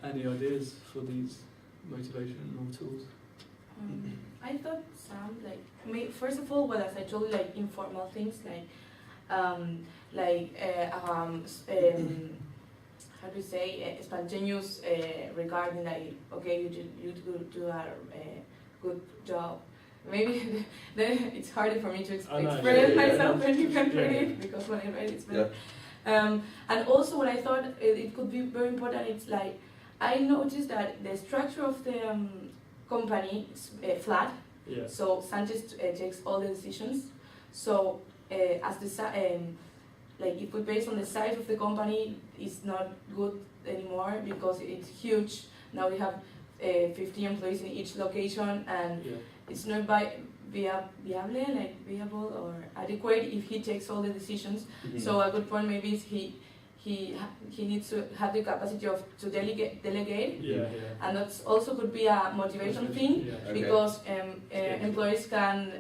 Any ideas for these motivational tools? I thought some first of all, as I told you, like informal things how do you say spontaneous regarding like okay you do a good job. Maybe then it's harder for me to express myself when you can read it because when I read it's better. And also what I thought it could be very important, it's like I noticed that the structure of the company is flat. Yeah. So Sanchez takes all the decisions. So as the like if we based on the size of the company, it's not good anymore because it's huge. Now we have 50 employees in each location, and it's not viable or adequate if he takes all the decisions. Mm-hmm. So a good point maybe is he needs to have the capacity to delegate, and that also could be a motivation thing because employees can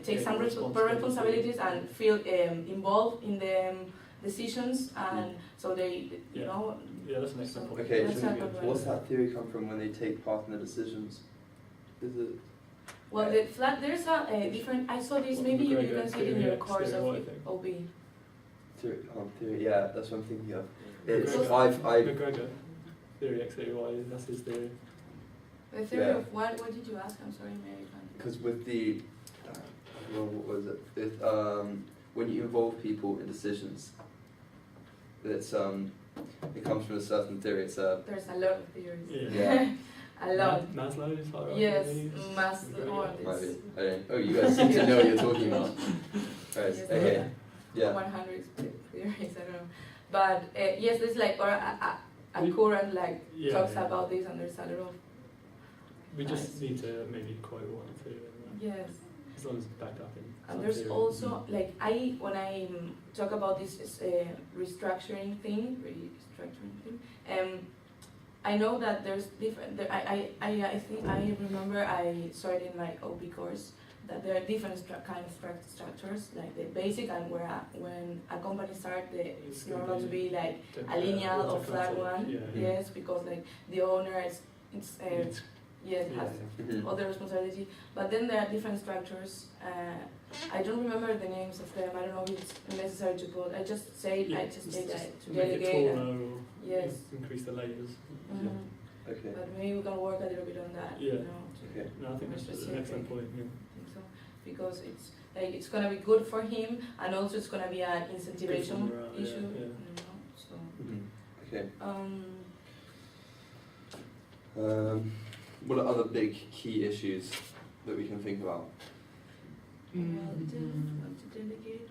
take some responsibilities and feel involved in the decisions, and so they you know. Yeah, that's an excellent point. Okay, what's that theory come from when they take part in the decisions? Is it? Well, there's a different. I saw this. Maybe you can see it in your course of OB. Theory, yeah, that's what I'm thinking of. It's McGregor, theory X, theory Y, that's his theory. The theory of what did you ask? I'm sorry, Mary. Because with the, what was it? When you involve people in decisions, it's it comes from a certain theory. It's there's a lot of theories. Yeah. A lot. Maslow is that right? Yes, Maslow. I don't. Oh, you guys seem to know what you're talking about. Right. Yes, okay. Yeah. 100 theories, I don't know. But yes, there's like a current talks about this, and there's a lot of. We just need to maybe quote one or two. Yes. As long as it's backed up in. And there's also when I talk about this restructuring thing, I know that there's different. I think I remember I saw it in my OB course that there are different kind of structures, like the basic, and when a company starts, it's normal to be like a lineal or flat one. Yes, because like the owner has other responsibility. But then there are different structures. I don't remember the names of them. I don't know if it's necessary to put. I just say that to delegate. Yes. Increase the layers. Mm-hmm. Okay. But maybe we can work a little bit on that. Yeah. You know, okay. No, I think that's an excellent point. Yeah. I think so, because it's gonna be good for him, and also it's gonna be an incentivation issue. Yeah. You know, so. Okay. What are other big key issues that we can think about? Well, to delegate.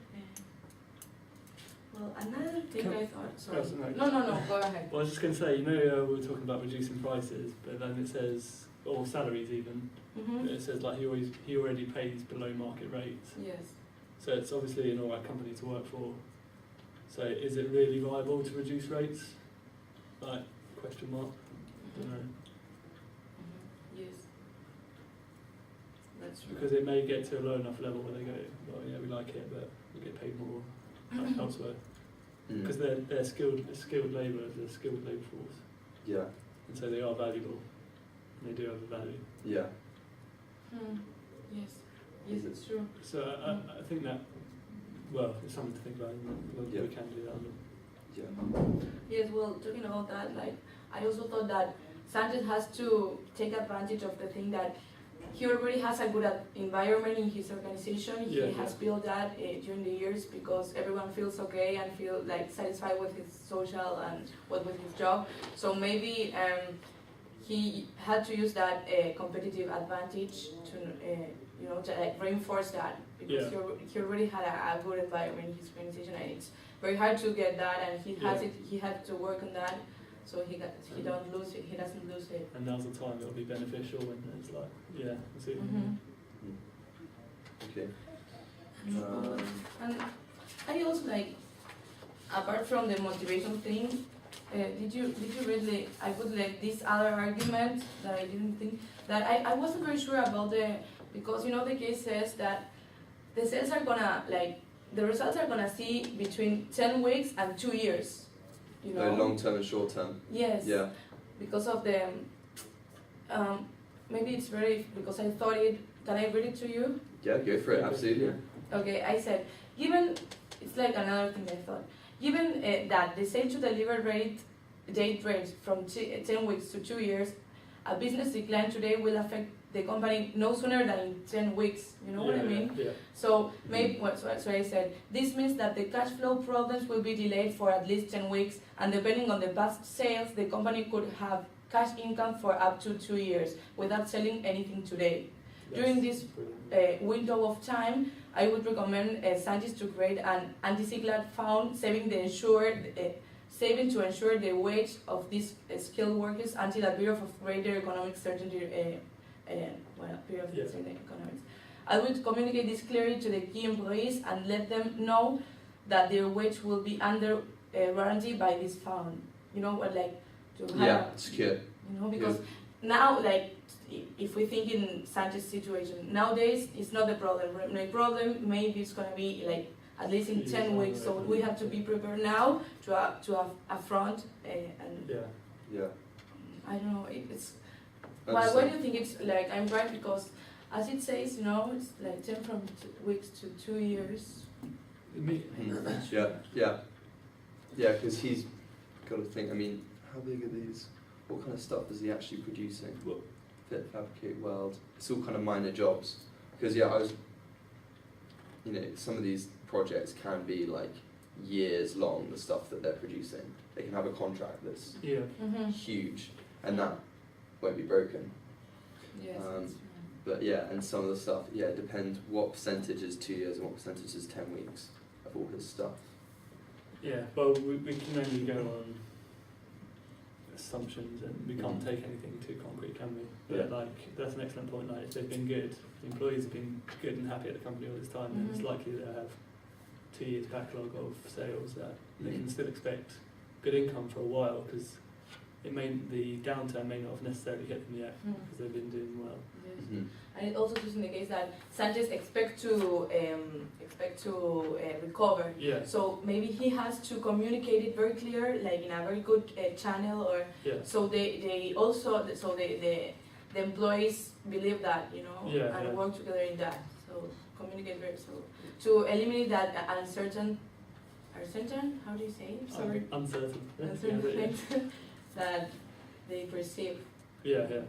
Well, another thing I thought. Sorry. No. Go ahead. Well, I was just going to say, we were talking about reducing prices, but then it says, or salaries even. Mm-hmm. It says like he already pays below market rates. Yes. So it's obviously an alright company to work for. So is it really viable to reduce rates? Like question mark. I don't know. Yes. That's true. Because it may get to a low enough level where they go, well, yeah, we like it, but we get paid more elsewhere. Because they're skilled labour, they're a skilled labour force. Yeah. And so they are valuable. And they do have a value. Yeah. Yes. Yes, it's true. So I think that, well, it's something to think about. We can do that. Yeah. Yes. Well, talking about that, I also thought that Sanchez has to take advantage of the thing that he already has a good environment in his organization. He has built that during the years because everyone feels okay and feel satisfied with his social and with his job. So maybe he had to use that competitive advantage to reinforce that because he already had a good environment in his organization, and it's very hard to get that, and he had to work on that. So he doesn't lose it. And now's the time it'll be beneficial, and it's that's it. Okay. And I also apart from the motivation thing, did you read this other argument that I didn't think that I wasn't very sure about because the case says that the cells are gonna the results are gonna see between 10 weeks and 2 years. Long term and short term. Yes. Yeah. because of the maybe it's very because I thought it. Can I read it to you? Yeah, go for it. Absolutely. Okay, I said, given, it's like another thing I thought, given that the sale to deliver date range from 10 weeks to 2 years, a business decline today will affect the company no sooner than in 10 weeks, you know what I mean? Yeah. So maybe, so I said, this means that the cash flow problems will be delayed for at least 10 weeks, and depending on the past sales, the company could have cash income for up to 2 years without selling anything today. During this window of time, I would recommend Sanchez to create an anti-cyclad fund saving to ensure the wage of these skilled workers until a period of greater economic certainty. Period of certainty economics. I would communicate this clearly to the key employees and let them know that their wage will be under warranty by this fund. You know what, like to have, secure. You know, because now, like, if we think in Sanchez's situation, nowadays it's not the problem. The problem maybe it's gonna be like at least in 10 weeks. So we have to be prepared now to affront and I don't know. It's why do you think it's like I'm right? Because as it says, you know, it's like 10 from weeks to 2 years. Yeah. Because he's got to think. I mean, how big are these? What kind of stuff is he actually producing? Fit, fabricate, weld. It's all kind of minor jobs. Because some of these projects can be like years long. The stuff that they're producing, they can have a contract that's huge, and that won't be broken. Yes. But yeah, and some of the stuff, it depends what percentage is 2 years and what percentage is 10 weeks of all his stuff. Yeah, well, we can only go on assumptions, and we can't take anything too concrete, can we? But like, that's an excellent point. Like, if they've been good, the employees have been good and happy at the company all this time, then it's likely they'll have 2 years backlog of sales that they can still expect good income for a while, because the downturn may not have necessarily hit them yet because they've been doing well. Yes. And it also just indicates that Sanchez expect to recover. Yeah. So maybe he has to communicate it very clear, like in a very good channel, or so the employees believe that, you know, and work together in that. So communicate very to eliminate that uncertain. How do you say? Sorry. Uncertain. Things that they perceive. Yeah.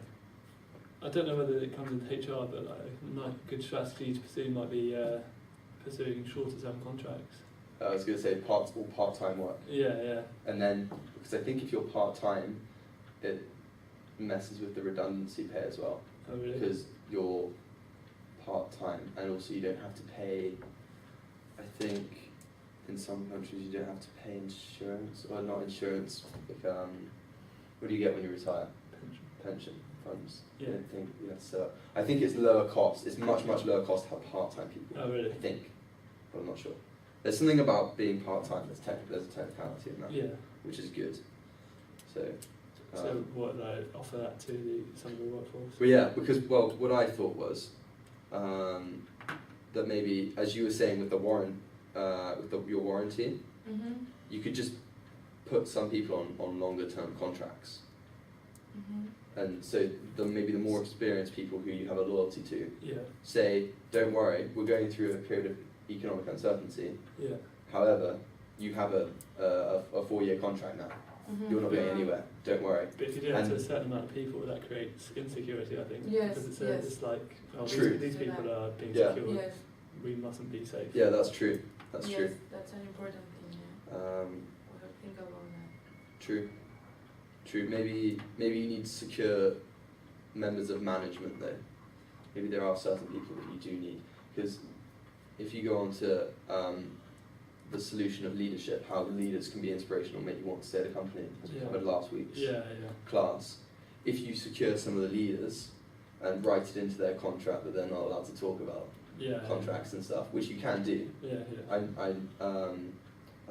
I don't know whether it comes into HR, but like a good strategy to pursue might be pursuing shorter term contracts. I was going to say part-time work. Yeah. And then, because I think if you're part-time, it messes with the redundancy pay as well. Oh, really? Because you're part-time, and also you don't have to pay, I think in some countries you don't have to pay insurance, or not insurance, like, what do you get when you retire? Pension funds. Yeah. I think it's lower cost. It's much lower cost to have part-time people. Oh, really? I think, but I'm not sure. There's something about being part-time. There's a technicality in that. Yeah. Which is good. So what they offer that to some of the workforce? Well, yeah, because what I thought was that maybe, as you were saying with the your warranty, you could just put some people on longer term contracts. And so maybe the more experienced people who you have a loyalty to say, don't worry, we're going through a period of economic uncertainty. Yeah. However, you have a 4-year contract now. You're not going anywhere. Don't worry. But if you do that to a certain amount of people, that creates insecurity, I think. Yes. Because it's like, these people are being secure. Yes. We mustn't be safe. Yeah, that's true. That's yes, true. That's an important thing. Yeah. We'll think about that. True. Maybe you need to secure members of management though. Maybe there are certain people that you do need, because if you go on to the solution of leadership, how leaders can be inspirational, make you want to stay at the company, as we covered last week's class. If you secure some of the leaders and write it into their contract that they're not allowed to talk about contracts and stuff, which you can do. I've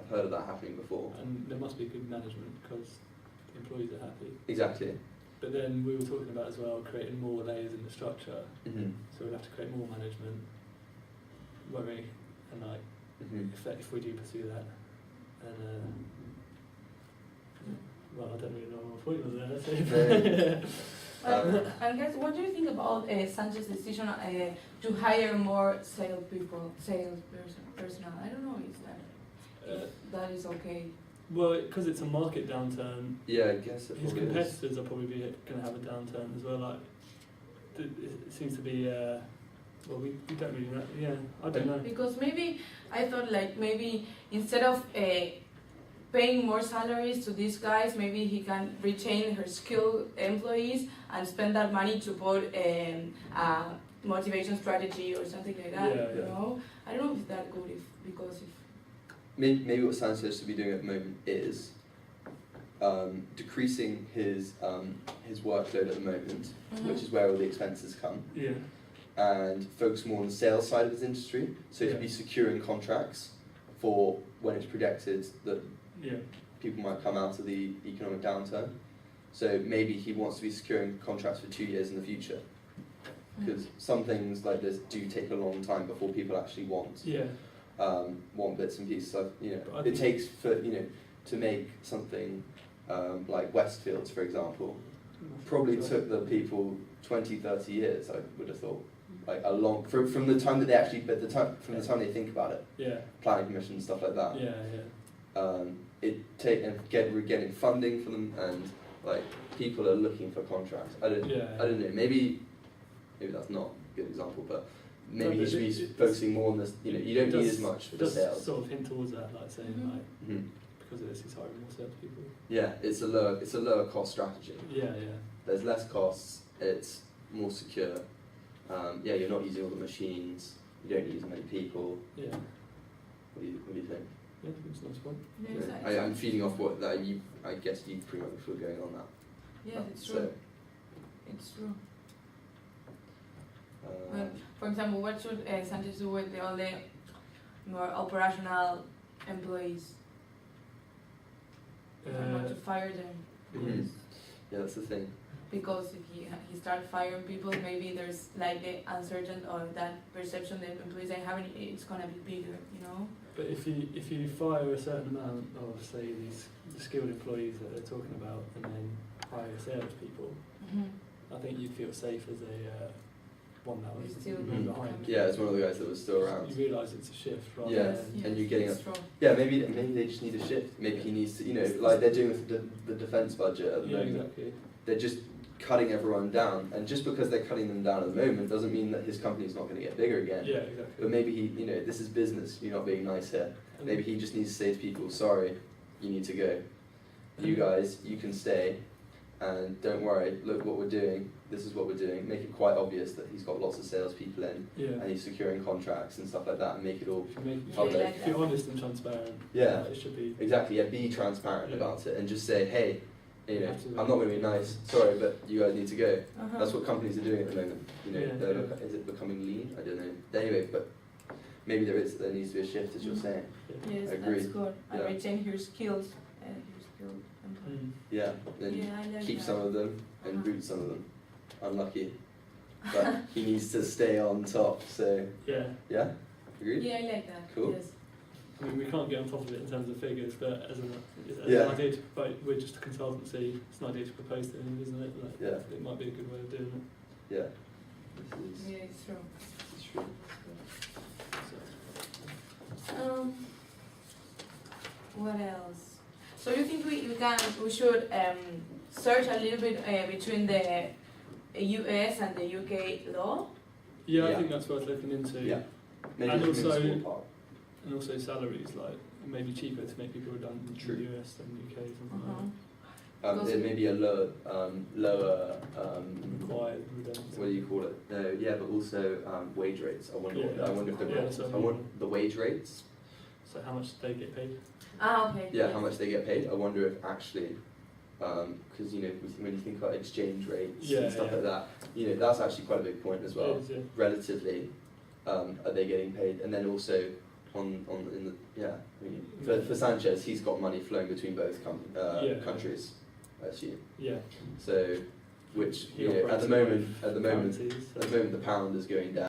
heard of that happening before. And there must be good management because the employees are happy. Exactly. But then we were talking about as well creating more layers in the structure. So we'll have to create more management, worry, and like if we do pursue that, and well, I don't really know what my point was there. And guys, what do you think about Sanchez's decision to hire more sales personnel? I don't know if that is okay. Well, because it's a market downturn, Yeah, I guess it his probably is. competitors are probably going to have a downturn as well. Like, it seems to be. Well, we don't really know. Yeah, I don't know. Because maybe I thought like maybe instead of paying more salaries to these guys, maybe he can retain her skilled employees and spend that money to put a motivation strategy or something like that. Yeah, You yeah. know, I don't know if it's that good because if Maybe what Sanchez should be doing at the moment is decreasing his workload at the moment, which is where all the expenses come, Yeah, and focus more on the sales side of his industry. So he'd Yeah. be securing contracts for when it's predicted that yeah, people might come out of the economic downturn. So maybe he wants to be securing contracts for 2 years in the future, because some things like this do take a long time before people actually want yeah. bits and pieces. Like, But I it think- takes for to make something like Westfields, for example, probably took the people 20, 30 years. I would have thought, like a long from the time that they actually, but from the time they think about it, Yeah, planning commission and stuff like that. yeah, yeah. Getting funding for them, and like people are looking for contracts. I don't know. Maybe that's not a good example, but maybe No, he should be it's- focusing more on this. You don't It need does- as much for It the does sales. sort of hint towards that, like saying Mhm. like Mhm. because of this, he's hiring more salespeople. Yeah, it's a lower cost strategy. Yeah, yeah. There's less costs. It's more secure. Yeah, you're not using all the machines. You don't need as many people. Yeah, What do you think? yeah, it's a nice point. Yes, Yeah. I'm feeding off what that you. I guess you pretty much were going on that. yeah, it's So, true. It's true. Well, for example, what should Sanchez do with all the more operational employees? Not to fire them. Mhm. Yeah, that's the thing. Because if he starts firing people, maybe there's like the uncertain or that perception that employees are having, it's gonna be bigger, you know? But if you fire a certain amount of, say, these skilled employees that they're talking about, and then hire salespeople, I think you'd feel safe as a one that was Still moving behind. Yeah, it's one of the guys that was still around. You realise it's a shift rather Yeah, than and you're getting it's a- true. Yeah, maybe they just need a shift. Maybe he needs to, like they're doing with the defence budget at the yeah, moment. exactly. They're just cutting everyone down, and just because they're cutting them down at the moment doesn't mean that his company's not going to get bigger again. Yeah, exactly. But maybe he, this is business. You're not being nice here. And- Maybe he just needs to say to people, "Sorry, you need to go. You guys, you can stay, and don't worry. Look what we're doing. This is what we're doing. Make it quite obvious that he's got lots of salespeople in, Yeah. and he's securing contracts and stuff like that, and make it all If you make, Yeah, Okay. like if you're that. honest and transparent, Yeah. it should be. exactly. Yeah, be transparent Yeah. about it, and just say, hey, Absolutely. I'm not going to be nice. Sorry, but you guys need to go. Uh-huh. That's what companies are doing at the moment. Yeah, they're yeah. is it becoming lean? I don't know. Anyway, but maybe there needs to be a shift, as you're Mhm. saying. Yes, Agreed. that's good. And Yeah. retain your skills and your skilled employees. Mm. Yeah, then Yeah, I like keep that. some of them and Uh-huh. root some of them. Unlucky, but he needs to stay on top. So Yeah. yeah, agreed. Yeah, I like that. Cool. Yes. I mean, we can't get on top of it in terms of figures, but as an Yeah. idea to propose, we're just a consultancy. It's an idea to propose to him, isn't it? Like, Yeah. It might be a good way of doing Yeah, this Yeah, it's true. is true. it. So, What else? So you think we should search a little bit between the US and the UK law? yeah, I Yeah. think that's worth looking into. Yeah, maybe And just also- a small part. And also salaries, like maybe cheaper to make people redundant True. in the US than the UK, something Uh-huh. like There may be a lower that. Required redundancy. what do you call it? No, yeah, but also wage rates. I wonder. Yeah. I wonder if Yeah, that's what I I want the wage rates. So how much do they get paid? Ah, okay. Yeah, how much they get paid. I wonder if actually, because when you think about exchange rates Yeah, and stuff yeah. like that, that's actually quite a big point as well. It is, yeah. Relatively, are they getting paid? And then also for Sanchez, he's got money flowing between both Yeah. countries, I assume. Yeah. So, which He at operates the in moment, both currencies, so- the pound is going down.